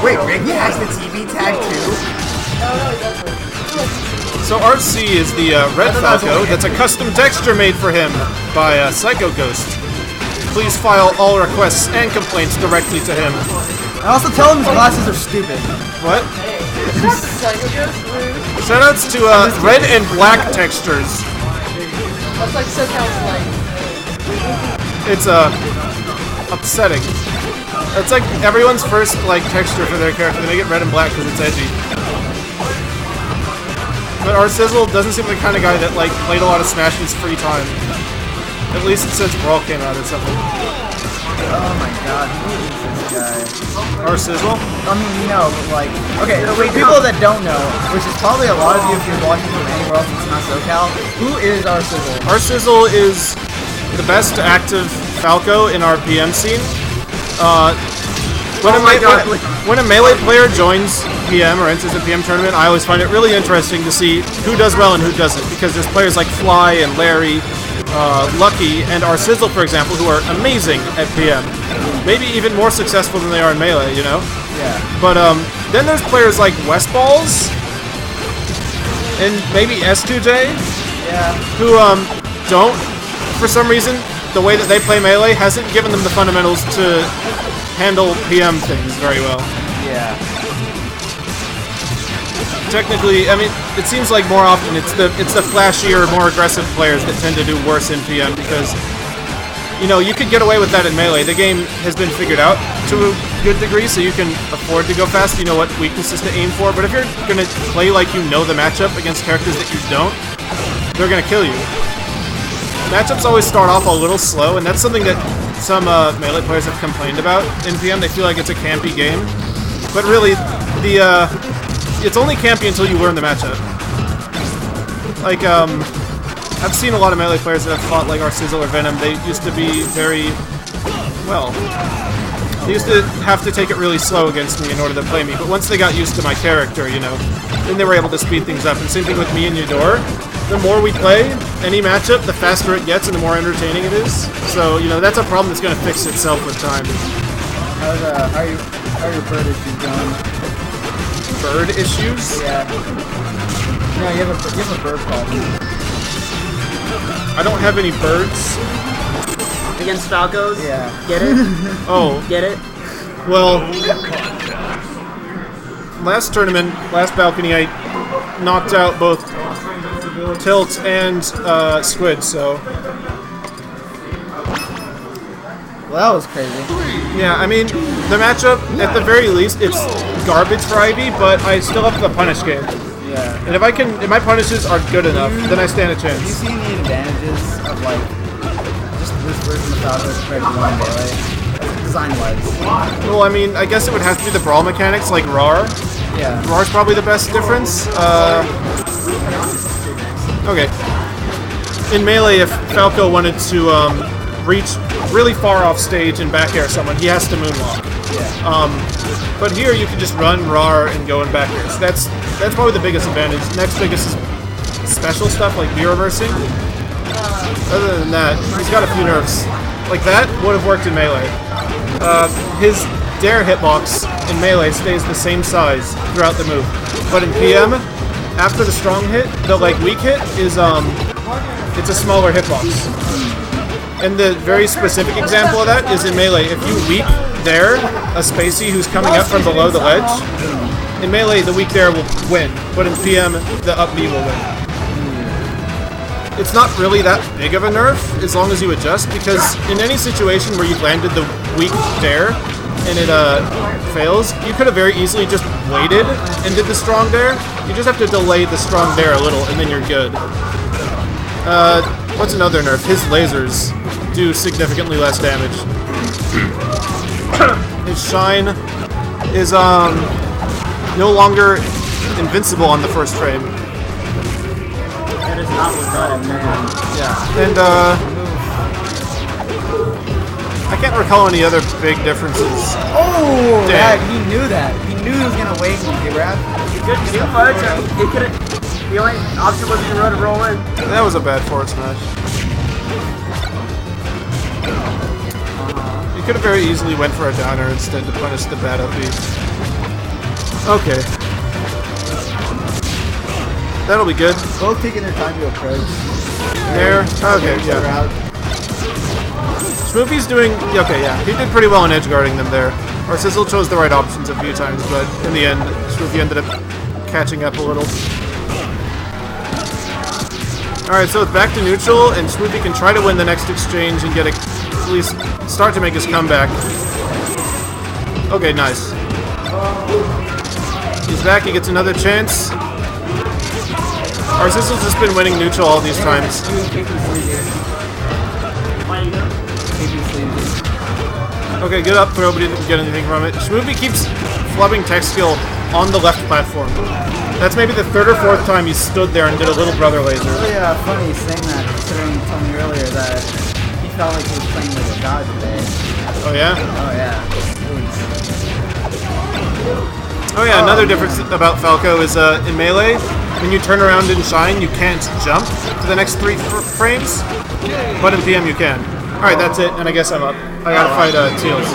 Wait, Riggy has the TV tag too? So RC is the red Falco. That's a custom texture made for him by Psycho Ghost. Please file all requests and complaints directly to him. I also tell him his glasses are stupid. What? Shoutouts to red and black textures. That's like Socal's light. It's upsetting. It's like everyone's first texture for their character. They make it red and black because it's edgy. But RCizzle doesn't seem like the kind of guy that played a lot of Smash in his free time. At least since Brawl came out or something. Oh my god, who is this guy? RCizzle? I mean, no, but okay, for people that don't know, which is probably a lot of you if you're watching from anywhere else that's not SoCal, who is RCizzle? RCizzle is the best active Falco in our PM scene. When a Melee player joins PM or enters a PM tournament, I always find it really interesting to see who does well and who doesn't, because there's players like Fly and Larry, Lucky, and RCizzle, for example, who are amazing at PM. Maybe even more successful than they are in Melee, you know? Yeah. But then there's players like Westballs and maybe S2J, Yeah. who don't, for some reason, the way that they play Melee hasn't given them the fundamentals to handle PM things very well. Yeah. Technically, I mean, it seems like more often it's the flashier, more aggressive players that tend to do worse in PM because, you know, you could get away with that in Melee. The game has been figured out to a good degree, so you can afford to go fast. You know what weaknesses to aim for, but if you're gonna play like you know the matchup against characters that you don't, they're gonna kill you. Matchups always start off a little slow, and that's something that some Melee players have complained about in PM. They feel like it's a campy game, but really, it's only campy until you learn the matchup. I've seen a lot of Melee players that have fought like RCizzle or Venom. They used to be very, well, they used to have to take it really slow against me in order to play me, but once they got used to my character, you know, then they were able to speed things up. And same thing with me and Eudor. The more we play any matchup, the faster it gets and the more entertaining it is. So, you know, that's a problem that's going to fix itself with time. How are your bird issues going? Bird issues? Yeah. No, you have a bird problem. I don't have any birds. Against Falcos? Yeah. Get it? Oh. Get it? Well, last tournament, last balcony, I knocked out both Tilt and Squid, so... Well, that was crazy. Yeah, I mean, the matchup, at the very least, it's garbage for Ivy, but I still have the punish game. Yeah. And if my punishes are good enough, then I stand a Do you chance. see any advantages of just this version of Falco compared to one Melee? Design-wise. Well, I mean, I guess it would have to be the brawl mechanics, like RAR. Yeah. RAR's probably the best difference. Okay. In Melee, if Falco wanted to reach really far off stage and back air someone, he has to moonwalk. Yeah. But here you can just run RAR and go in back air. So that's probably the biggest advantage. Next biggest is special stuff like V-reversing. Other than that, he's got a few nerfs. Like that would have worked in Melee. His dare hitbox in Melee stays the same size throughout the move. But in PM, after the strong hit, the weak hit is it's a smaller hitbox. And the very specific example of that is in Melee. If you weak there a spacey who's coming up from below the ledge, in Melee the weak there will win, but in PM the up B will win. It's not really that big of a nerf as long as you adjust, because in any situation where you've landed the weak dare and it fails, you could have very easily just waited and did the strong dare. You just have to delay the strong dare a little and then you're good. What's another nerf? His lasers do significantly less damage. His shine is no longer invincible on the first frame. That is not what's on it, man. Yeah, and I can't recall any other big differences. Oh, Damn. he knew that. He knew he was gonna wait and get wrapped. Good too much. I mean, it could've. The only option was to roll in. That was a bad forward smash. You could have very easily went for a downer instead to punish the bad up B. Okay. That'll be good. Both taking their time to approach. There. Okay, yeah. Schmoofy's doing... Okay, yeah. He did pretty well in edge guarding them there. RCizzle chose the right options a few times, but in the end, Schmoofy ended up catching up a little. Alright, so it's back to neutral, and Schmoofy can try to win the next exchange and get at least start to make his comeback. Okay, nice. He's back, he gets another chance. RCizzle's just been winning neutral all these times. Okay, good up throw, but he didn't get anything from it. Schmoofy keeps flubbing tech skill on the left platform. That's maybe the third or fourth time he stood there and did a little brother laser. It's really funny saying that, considering you told me earlier that he felt like he was playing like a god today. Oh yeah? Oh yeah. Oh yeah, another difference about Falco is in Melee, when you turn around and shine, you can't jump to the next 3 frames, but in PM you can. Alright, that's it, and I guess I'm up. I gotta fight Teals.